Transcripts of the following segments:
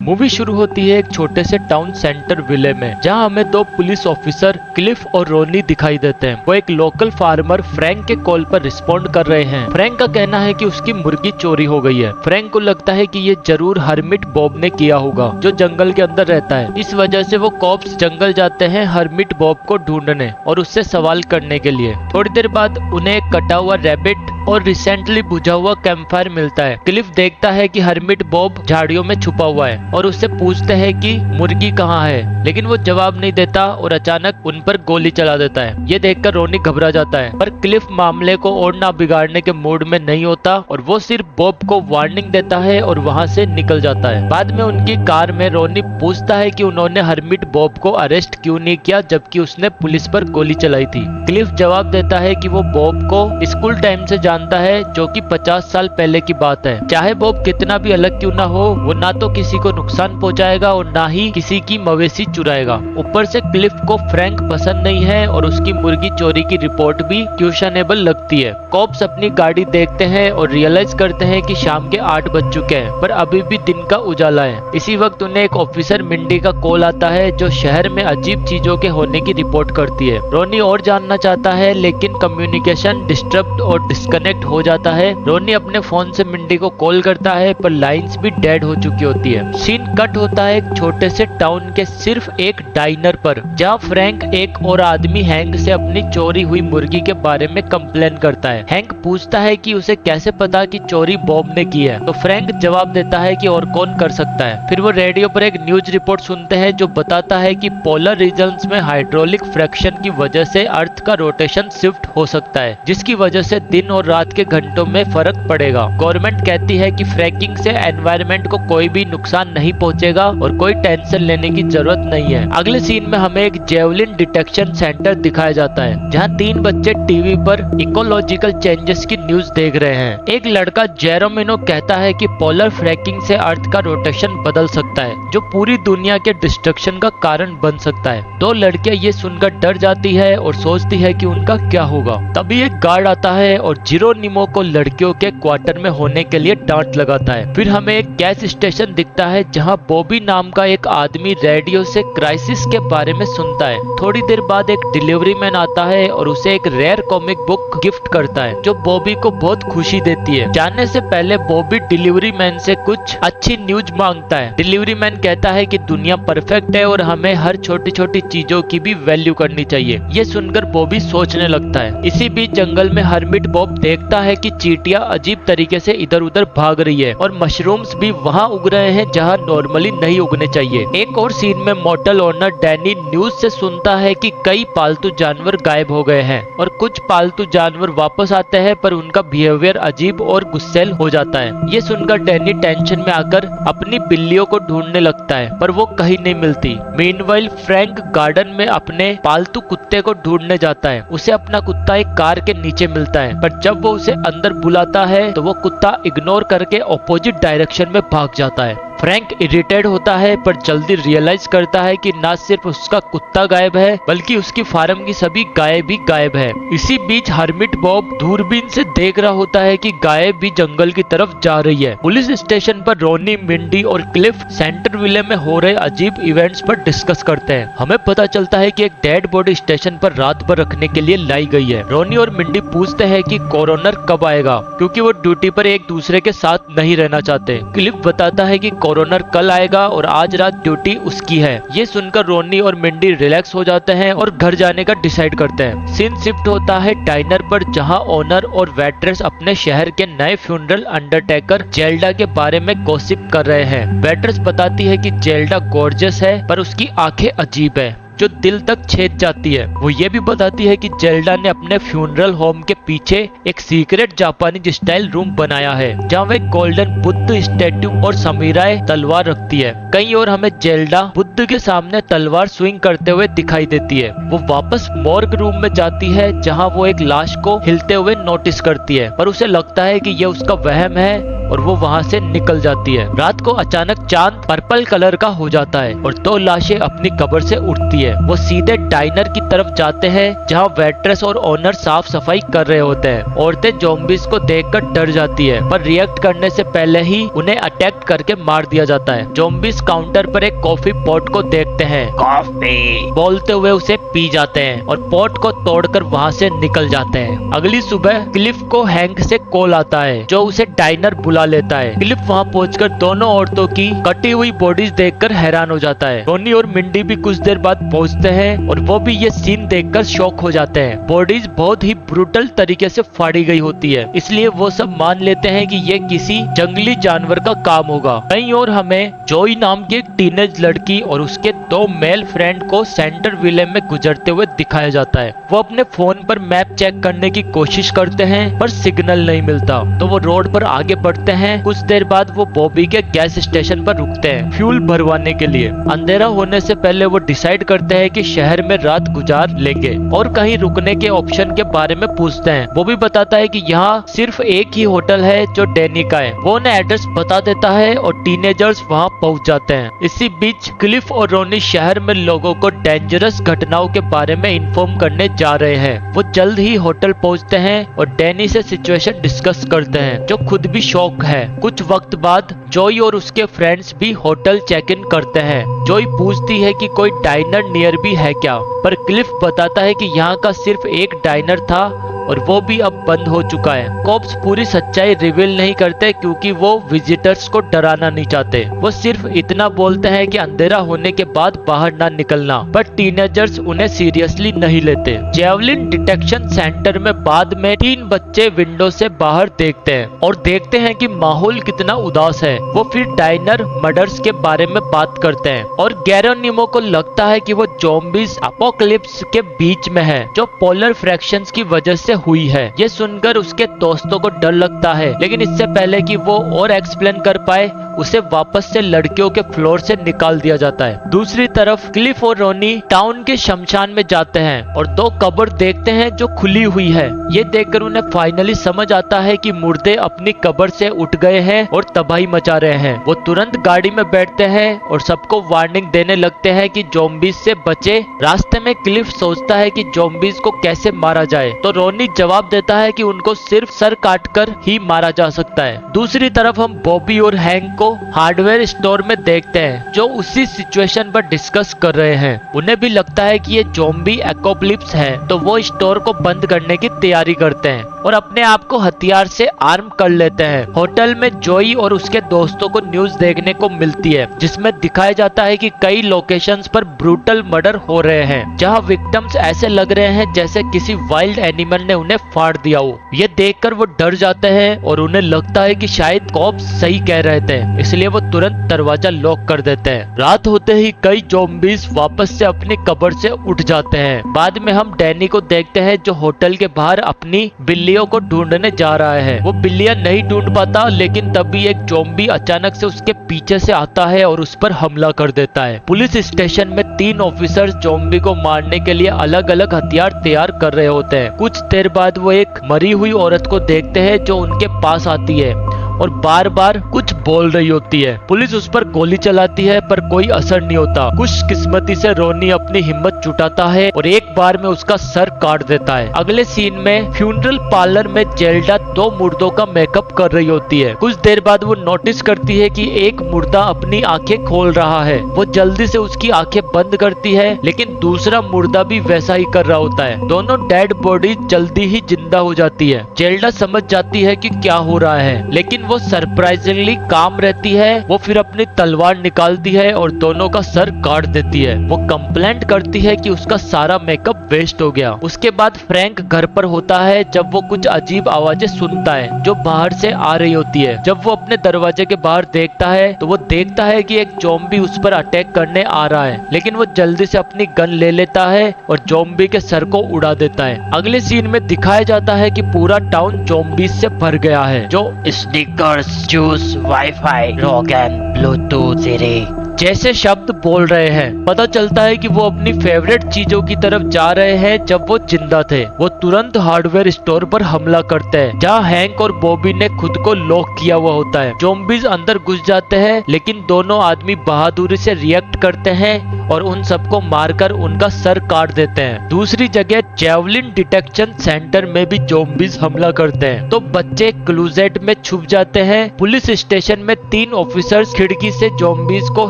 Movie शुरू होती है एक छोटे से टाउन सेंटर विले में, जहां हमें दो पुलिस ऑफिसर क्लिफ और रोनी दिखाई देते हैं। वो एक लोकल फार्मर फ्रैंक के कॉल पर रिस्पॉन्ड कर रहे हैं। फ्रैंक का कहना है कि उसकी मुर्गी चोरी हो गई है। फ्रैंक को लगता है कि ये जरूर हर्मिट बॉब ने किया होगा, जो जंगल के अंदर रहता है। इस वजह से वो कॉप्स जंगल जाते हैं हर्मिट बॉब को ढूंढने और उससे सवाल करने के लिए। थोड़ी देर बाद उन्हें एक कटा हुआ रैबिट और रिसेंटली बुझा हुआ कैंपफायर मिलता है। क्लिफ देखता है कि हर्मिट बॉब झाड़ियों में छुपा हुआ है और उससे पूछते हैं कि मुर्गी कहाँ है, लेकिन वो जवाब नहीं देता और अचानक उन पर गोली चला देता है। ये देखकर रोनी घबरा जाता है, पर क्लिफ मामले को और ना बिगाड़ने के मूड में नहीं होता और वो सिर्फ बॉब को वार्निंग देता है और वहाँ से निकल जाता है। बाद में उनकी कार में रोनी पूछता है कि उन्होंने हर्मिट बॉब को अरेस्ट क्यों नहीं किया जबकि उसने पुलिस पर गोली चलाई थी। क्लिफ जवाब देता है कि वो बॉब को स्कूल टाइम से जानता है, जो कि 50 साल पहले की बात है। चाहे बॉब कितना भी अलग क्यों ना हो, वो ना तो किसी को नुकसान पहुंचाएगा और ना ही किसी की मवेशी चुराएगा। ऊपर से क्लिफ को फ्रैंक पसंद नहीं है और उसकी मुर्गी चोरी की रिपोर्ट भी क्वेश्चनेबल लगती है। कॉप्स अपनी गाड़ी देखते हैं और रियलाइज करते हैं कि शाम के 8 बज चुके हैं, पर अभी भी दिन का उजाला है। इसी वक्त उन्हें एक ऑफिसर मिंडी का कॉल आता है, जो शहर में अजीब चीजों के होने की रिपोर्ट करती है। रोनी और जानना चाहता है, लेकिन कम्युनिकेशन डिस्टर्ब और डिस्कनेक्ट हो जाता है। रोनी अपने फोन से मिंडी को कॉल करता है, पर लाइंस भी डेड हो चुकी होती है। सीन कट होता है एक छोटे से टाउन के सिर्फ एक डाइनर पर, जहाँ फ्रैंक एक और आदमी हैंक से अपनी चोरी हुई मुर्गी के बारे में कंप्लेन करता है। हैंक पूछता है कि उसे कैसे पता कि चोरी बॉब ने की है, तो फ्रैंक जवाब देता है कि और कौन कर सकता है। फिर वो रेडियो पर एक न्यूज रिपोर्ट सुनते हैं, जो बताता है कि पोलर रीजन्स में हाइड्रोलिक फ्रैक्शन की वजह से अर्थ का रोटेशन शिफ्ट हो सकता है, जिसकी वजह से दिन और रात के घंटों में फर्क पड़ेगा। गवर्नमेंट कहती है कि फ्रैकिंग से एनवायरनमेंट को कोई भी नुकसान नहीं पहुंचेगा और कोई टेंशन लेने की जरूरत नहीं है। अगले सीन में हमें एक जेवलिन डिटेक्शन सेंटर दिखाया जाता है, जहां 3 बच्चे टीवी पर इकोलॉजिकल चेंजेस की न्यूज देख रहे हैं। एक लड़का जेरोमिनो कहता है कि पोलर फ्रैकिंग से अर्थ का रोटेशन बदल सकता है, जो पूरी दुनिया के डिस्ट्रक्शन का कारण बन सकता है। 2 लड़कियां ये सुनकर डर जाती है और सोचती है कि उनका क्या होगा। तभी एक गार्ड आता है और जेरोनिमो को लड़कियों के क्वार्टर में होने के लिए डांट लगाता है। फिर हमें एक गैस स्टेशन दिखता है, जहां बॉबी नाम का एक आदमी रेडियो से क्राइसिस के बारे में सुनता है। थोड़ी देर बाद एक डिलीवरी मैन आता है और उसे एक रेयर कॉमिक बुक गिफ्ट करता है, जो बॉबी को बहुत खुशी देती है। जाने से पहले बॉबी डिलीवरी मैन से कुछ अच्छी न्यूज मांगता है। डिलीवरी मैन कहता है कि दुनिया परफेक्ट है और हमें हर छोटी छोटी चीजों की भी वैल्यू करनी चाहिए। ये सुनकर बॉबी सोचने लगता है। इसी बीच जंगल में हर्मिट बॉब देखता है कि चींटियां अजीब तरीके से इधर उधर भाग रही है और मशरूम्स भी वहां उग रहे हैं जहां नॉर्मली नहीं उगने चाहिए। एक और सीन में मोटल ओनर डैनी न्यूज से सुनता है कि कई पालतू जानवर गायब हो गए हैं और कुछ पालतू जानवर वापस आते हैं, पर उनका बिहेवियर अजीब और गुस्सैल हो जाता है। ये सुनकर डैनी टेंशन में आकर अपनी बिल्लियों को ढूंढने लगता है, पर वो कहीं नहीं मिलती। मीनवाइल फ्रैंक गार्डन में अपने पालतू कुत्ते को ढूंढने जाता है। उसे अपना कुत्ता एक कार के नीचे मिलता है, पर जब वो उसे अंदर बुलाता है तो वो कुत्ता इग्नोर करके ऑपोजिट डायरेक्शन में भाग जाता है। फ्रैंक इरिटेट होता है, पर जल्दी रियलाइज करता है कि ना सिर्फ उसका कुत्ता गायब है, बल्कि उसकी फार्म की सभी गायें भी गायब है। इसी बीच हर्मिट बॉब दूरबीन से देख रहा होता है कि गायें भी जंगल की तरफ जा रही है। पुलिस स्टेशन पर रोनी, मिंडी और क्लिफ सेंटर विले में हो रहे अजीब इवेंट्स पर डिस्कस करते हैं। हमें पता चलता है कि एक डेड बॉडी स्टेशन पर रात भर रखने के लिए लाई गई है। रोनी और मिंडी पूछते हैं कि कोरोनर कब आएगा, क्योंकि वो ड्यूटी पर एक दूसरे के साथ नहीं रहना चाहते। क्लिफ बताता है कि कोरोनर कल आएगा और आज रात ड्यूटी उसकी है। ये सुनकर रोनी और मिंडी रिलैक्स हो जाते हैं और घर जाने का डिसाइड करते हैं। सीन शिफ्ट होता है डाइनर पर, जहां ओनर और वेट्रेस अपने शहर के नए फ्यूनरल अंडरटेकर जेल्डा के बारे में गॉसिप कर रहे हैं। वेट्रेस बताती है कि जेल्डा गॉर्जियस है, पर उसकी आंखें अजीब है, जो दिल तक छेद जाती है। वो ये भी बताती है कि जेल्डा ने अपने फ्यूनरल होम के पीछे एक सीक्रेट जापानीज स्टाइल रूम बनाया है, जहाँ वो एक गोल्डन बुद्ध स्टैट्यू और समीराय तलवार रखती है। कहीं और हमें जेल्डा बुद्ध के सामने तलवार स्विंग करते हुए दिखाई देती है। वो वापस मॉर्ग रूम में जाती है, जहाँ वो एक लाश को हिलते हुए नोटिस करती है, पर उसे लगता है कि यह उसका वहम है और वो वहाँ से निकल जाती है। रात को अचानक चांद पर्पल कलर का हो जाता है और 2 लाशें अपनी कब्र से उठती है। वो सीधे डाइनर की तरफ जाते हैं जहाँ वेट्रेस और ओनर साफ सफाई कर रहे होते हैं। औरतें ज़ॉम्बीज को देखकर डर जाती है, पर रिएक्ट करने से पहले ही उन्हें अटैक करके मार दिया जाता है। ज़ॉम्बीज काउंटर पर एक कॉफी पॉट को देखते हैं, कॉफी बोलते हुए उसे पी जाते हैं और पॉट को तोड़कर वहाँ से निकल जाते हैं। अगली सुबह क्लिफ को हैंक से कॉल आता है जो उसे डाइनर बुला लेता है। क्लिफ वहाँ पहुंचकर दोनों औरतों की कटी हुई बॉडीज देखकर हैरान हो जाता है। रोनी और मिंडी भी कुछ देर बाद पहुंचते हैं और वो भी ये सीन देखकर शॉक हो जाते हैं। बॉडीज बहुत ही ब्रूटल तरीके से फाड़ी गई होती है, इसलिए वो सब मान लेते हैं कि ये किसी जंगली जानवर का काम होगा। कहीं और हमें जॉय नाम की एक टीनेज लड़की और उसके 2 मेल फ्रेंड को सेंटर विले में गुजरते हुए दिखाया जाता है। वो अपने फोन पर मैप चेक करने की कोशिश करते हैं पर सिग्नल नहीं मिलता, तो वो रोड पर आगे बढ़ते हैं। कुछ देर बाद वो बॉबी के गैस स्टेशन पर रुकते हैं फ्यूल भरवाने के लिए। अंधेरा होने से पहले वो डिसाइड करते हैं कि शहर में रात गुजार लेंगे और कहीं रुकने के ऑप्शन के बारे में पूछते हैं। बॉबी बताता है कि यहाँ सिर्फ एक ही होटल है जो डैनी का है। वो उन्हें एड्रेस बता देता है और टीनेजर्स वहाँ पहुँच जाते हैं। इसी बीच क्लिफ और रोनी शहर में लोगों को डेंजरस घटनाओं के बारे में इन्फॉर्म करने जा रहे हैं। वो जल्द ही होटल पहुँचते हैं और डैनी से सिचुएशन डिस्कस करते हैं, जो खुद भी शॉक है। कुछ वक्त बाद जॉय और उसके फ्रेंड्स भी होटल चेक इन करते हैं। जॉय पूछती है कि कोई डाइनर नियर भी है क्या, पर क्लिफ बताता है कि यहाँ का सिर्फ एक डाइनर था और वो भी अब बंद हो चुका है। कॉप्स पूरी सच्चाई रिवील नहीं करते क्योंकि वो विजिटर्स को डराना नहीं चाहते। वो सिर्फ इतना बोलते हैं कि अंधेरा होने के बाद बाहर ना निकलना, पर टीनेजर्स उन्हें सीरियसली नहीं लेते। जेवलिन डिटेक्शन सेंटर में बाद में 3 बच्चे विंडो से बाहर देखते हैं और देखते हैं कि माहौल कितना उदास है। वो फिर डाइनर मर्डर्स के बारे में बात करते हैं और गेरोनिमो को लगता है कि वो ज़ॉम्बीज अपोकलिप्स के बीच में है जो पोलर फ्रैक्शंस की वजह से हुई है। ये सुनकर उसके दोस्तों को डर लगता है, लेकिन इससे पहले कि वो और एक्सप्लेन कर पाए उसे वापस से लड़कियों के फ्लोर से निकाल दिया जाता है। दूसरी तरफ क्लिफ और रोनी टाउन के शमशान में जाते हैं और 2 कब्र देखते हैं जो खुली हुई है। ये देखकर उन्हें फाइनली समझ आता है कि मुर्दे अपनी कब्र से उठ गए हैं और तबाही मचा रहे हैं। वो तुरंत गाड़ी में बैठते हैं और सबको वार्निंग देने लगते हैं कि ज़ॉम्बीज से बचे। रास्ते में क्लिफ सोचता है कि ज़ॉम्बीज को कैसे मारा जाए, तो रोनी जवाब देता है कि उनको सिर्फ सर काटकर ही मारा जा सकता है। दूसरी तरफ हम बॉबी और हैंक को हार्डवेयर स्टोर में देखते हैं जो उसी सिचुएशन पर डिस्कस कर रहे हैं। उन्हें भी लगता है कि ये ज़ॉम्बी एपोकलिप्स है, तो वो स्टोर को बंद करने की तैयारी करते हैं और अपने आप को हथियार से आर्म कर लेते हैं। होटल में जॉय और उसके दोस्तों को न्यूज देखने को मिलती है जिसमें दिखाया जाता है कि कई लोकेशंस पर ब्रूटल मर्डर हो रहे हैं जहां विक्टिम्स ऐसे लग रहे हैं जैसे किसी वाइल्ड एनिमल ने उन्हें फाड़ दिया हो। ये देखकर वो डर जाते हैं और उन्हें लगता है कि शायद कॉप्स सही कह रहे थे, इसलिए वो तुरंत दरवाजा लॉक कर देते हैं। रात होते ही कई ज़ॉम्बीज वापस से अपनी कब्र से उठ जाते हैं। बाद में हम डैनी को देखते हैं जो होटल के बाहर अपनी बिल्लियों को ढूंढने जा रहा है। वो बिल्लियां नहीं ढूंढ पाता, लेकिन तभी एक ज़ॉम्बी अचानक से उसके पीछे से आता है और उस पर हमला कर देता है। पुलिस स्टेशन में 3 ऑफिसर्स ज़ॉम्बी को मारने के लिए अलग अलग हथियार तैयार कर रहे होते हैं। कुछ देर बाद वो एक मरी हुई औरत को देखते हैं जो उनके पास आती है और बार बार कुछ बोल रही होती है। पुलिस उस पर गोली चलाती है पर कोई असर नहीं होता। खुशकिस्मती से रोनी अपनी हिम्मत जुटाता है और एक बार में उसका सर काट देता है। अगले सीन में फ्यूनरल पार्लर में जेल्डा 2 मुर्दों का मेकअप कर रही होती है। कुछ देर बाद वो नोटिस करती है कि एक मुर्दा अपनी आंखें खोल रहा है। वो जल्दी से उसकी आंखें बंद करती है, लेकिन दूसरा मुर्दा भी वैसा ही कर रहा होता है। दोनों डेड बॉडी जल्दी ही जिंदा हो जाती है। जेल्डा समझ जाती है कि क्या हो रहा है, लेकिन वो सरप्राइजिंगली काम रहती है। वो फिर अपनी तलवार निकालती है और दोनों का सर काट देती है। वो कंप्लेंट करती है कि उसका सारा मेकअप वेस्ट हो गया। उसके बाद फ्रैंक घर पर होता है जब वो कुछ अजीब आवाजें सुनता है जो बाहर से आ रही होती है। जब वो अपने दरवाजे के बाहर देखता है तो वो देखता है कि एक ज़ॉम्बी उस पर अटैक करने आ रहा है, लेकिन वो जल्दी से अपनी गन ले लेता है और ज़ॉम्बी के सर को उड़ा देता है। अगले सीन में दिखाया जाता है कि पूरा टाउन ज़ॉम्बीज से भर गया है जो stickers, juice, wifi, Rogan, Bluetooth, सिरी जैसे शब्द बोल रहे हैं। पता चलता है कि वो अपनी फेवरेट चीजों की तरफ जा रहे हैं जब वो जिंदा थे। वो तुरंत हार्डवेयर स्टोर पर हमला करते हैं जहां हैंक और बॉबी ने खुद को लॉक किया हुआ होता है। ज़ॉम्बीज अंदर घुस जाते हैं, लेकिन दोनों आदमी बहादुरी से रिएक्ट करते हैं और उन सबको मारकर उनका सर काट देते हैं। दूसरी जगह जेवलिन डिटेक्शन सेंटर में भी ज़ॉम्बीज हमला करते हैं, तो बच्चे क्लोजेट में छुप जाते हैं। पुलिस स्टेशन में 3 ऑफिसर्स खिड़की से ज़ॉम्बीज को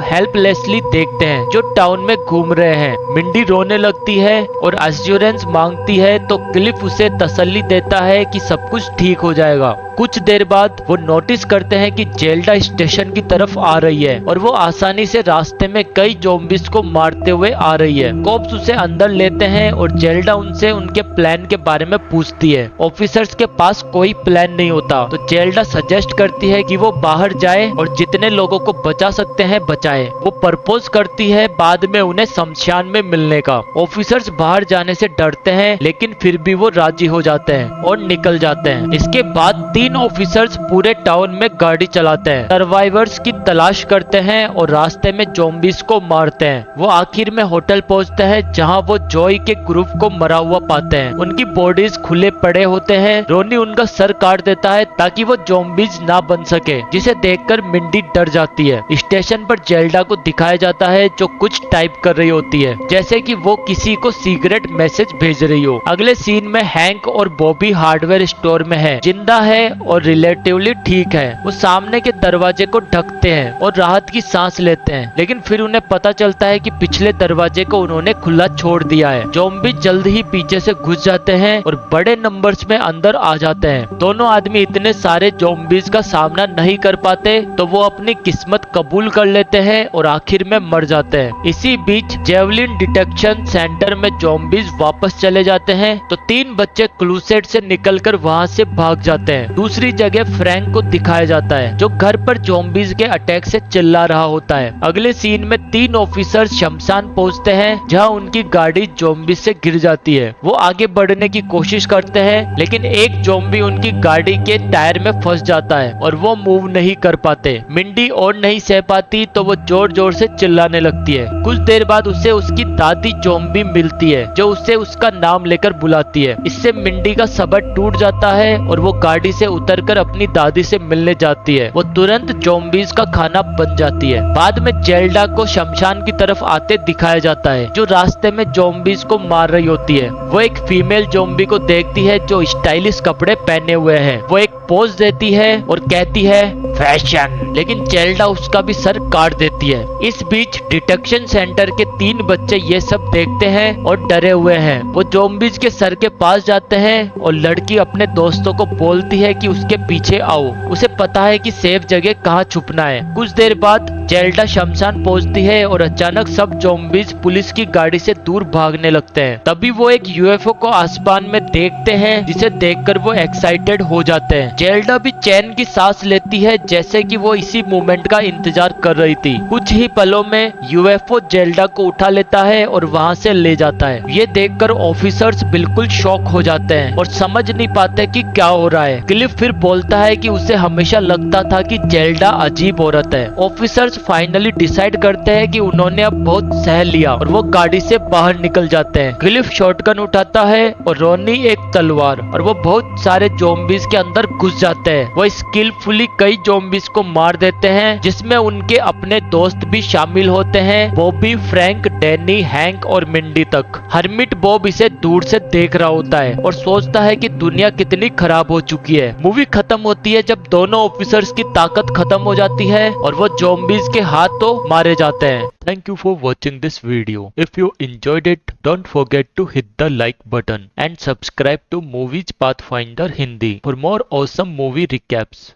हेल्पलेसली देखते हैं जो टाउन में घूम रहे हैं। मिंडी रोने लगती है और एश्योरेंस मांगती है, तो क्लिफ उसे तसल्ली देता है कि सब कुछ ठीक हो जाएगा। कुछ देर बाद वो नोटिस करते हैं कि जेल्डा स्टेशन की तरफ आ रही है और वो आसानी से रास्ते में कई ज़ॉम्बीज को मारते हुए आ रही है। कॉप्स उसे अंदर लेते हैं और जेल्डा उनसे उनके प्लान के बारे में पूछती है। ऑफिसर्स के पास कोई प्लान नहीं होता, तो जेल्डा सजेस्ट करती है कि वो बाहर जाए और जितने लोगों को बचा सकते हैं बचाए। वो प्रपोज करती है बाद में उन्हें शमशान में मिलने का। ऑफिसर्स बाहर जाने से डरते हैं, लेकिन फिर भी वो राजी हो जाते हैं और निकल जाते हैं। इसके बाद 3 ऑफिसर्स पूरे टाउन में गाड़ी चलाते हैं, सर्वाइवर्स की तलाश करते हैं और रास्ते में ज़ॉम्बीज को मारते हैं। वो आखिर में होटल पहुंचते हैं जहां वो जॉय के ग्रुप को मरा हुआ पाते हैं। उनकी बॉडीज खुले पड़े होते हैं। रोनी उनका सर काट देता है ताकि वो ज़ॉम्बीज ना बन सके, जिसे देखकर मिंडी डर जाती है। स्टेशन पर जेल्डा को दिखाया जाता है जो कुछ टाइप कर रही होती है, जैसे कि वो किसी को सीक्रेट मैसेज भेज रही हो। अगले सीन में हैंक और बॉबी हार्डवेयर स्टोर में है, जिंदा है और रिलेटिवली ठीक है। वो सामने के दरवाजे को ढकते हैं और राहत की सांस लेते हैं, लेकिन फिर उन्हें पता चलता है कि पिछले दरवाजे को उन्होंने खुला छोड़ दिया है। ज़ॉम्बी जल्द ही पीछे से घुस जाते हैं और बड़े नंबर्स में अंदर आ जाते हैं। दोनों आदमी इतने सारे ज़ॉम्बीज का सामना नहीं कर पाते, तो वो अपनी किस्मत कबूल कर लेते हैं और आखिर में मर जाते हैं। इसी बीच जेवलिन डिटेक्शन सेंटर में ज़ॉम्बीज वापस चले जाते हैं, तो 3 बच्चे क्लूसेट से निकलकर वहां से भाग जाते हैं। दूसरी जगह फ्रैंक को दिखाया जाता है जो घर पर ज़ॉम्बीज के अटैक से चिल्ला रहा होता है। अगले सीन में 3 ऑफिसर शमशान पहुंचते हैं जहां उनकी गाड़ी ज़ॉम्बी से गिर जाती है। वो आगे बढ़ने की कोशिश करते हैं, लेकिन एक ज़ॉम्बी उनकी गाड़ी के टायर में फंस जाता है और वो मूव नहीं कर पाते। मिंडी और नहीं सह पाती, तो वो जोर जोर से चिल्लाने लगती है। कुछ देर बाद उसे उसकी दादी ज़ॉम्बी मिलती है जो उसे उसका नाम लेकर बुलाती है। इससे मिंडी का सब्र टूट जाता है और वो गाड़ी से उतरकर अपनी दादी से मिलने जाती है। वो तुरंत ज़ॉम्बीज का खाना बन जाती है। बाद में जेल्डा को शमशान की तरफ आते दिखाया जाता है जो रास्ते में ज़ॉम्बीज को मार रही होती है। वो एक फीमेल ज़ॉम्बी को देखती है जो स्टाइलिश कपड़े पहने हुए है। वो एक पोज देती है और कहती है फैशन, लेकिन जेल्डा उसका भी सर काट देती है। इस बीच डिटेक्शन सेंटर के 3 बच्चे ये सब देखते हैं और डरे हुए हैं। वो ज़ॉम्बीज के सर के पास जाते हैं और लड़की अपने दोस्तों को बोलती है कि उसके पीछे आओ। उसे पता है कि सेफ जगह कहाँ छुपना है। कुछ देर बाद जेल्डा शमशान पहुंचती है और अचानक सब ज़ॉम्बीज पुलिस की गाड़ी से दूर भागने लगते हैं। तभी वो एक यूएफओ को आसमान में देखते हैं, जिसे देखकर वो एक्साइटेड हो जाते हैं। जेल्डा भी चैन की सांस लेती है, जैसे कि वो इसी मोमेंट का इंतजार कर रही थी। कुछ ही पलों में यूएफओ जेल्डा को उठा लेता है और वहां से ले जाता है। ये देखकर ऑफिसर्स बिल्कुल शॉक हो जाते हैं और समझ नहीं पाते कि क्या हो रहा है। क्लिफ फिर बोलता है कि उसे हमेशा लगता था कि जेल्डा अजीब औरत है। ऑफिसर्स फाइनली डिसाइड करते हैं कि उन्होंने अब बहुत सह लिया और वो गाड़ी से बाहर निकल जाते हैं। क्लिफ शॉटगन उठाता है और रोनी एक तलवार, और वो बहुत सारे ज़ॉम्बीज के अंदर घुस जाते हैं। वो स्किलफुली कई ज़ॉम्बीज को मार देते हैं, जिसमें उनके अपने दोस्त भी शामिल होते हैं, बॉबी, फ्रैंक, डैनी, हैंक और मिंडी तक। हर्मिट बॉब इसे दूर से देख रहा होता है और सोचता है कि दुनिया कितनी खराब हो चुकी है। मूवी खत्म होती है जब दोनों ऑफिसर्स की ताकत खत्म हो जाती है और वो ज़ॉम्बीज के हाथों मारे जाते हैं। Thank you for watching this video. If you enjoyed it, don't forget to hit the like button and subscribe to Movies Pathfinder Hindi for more awesome movie recaps.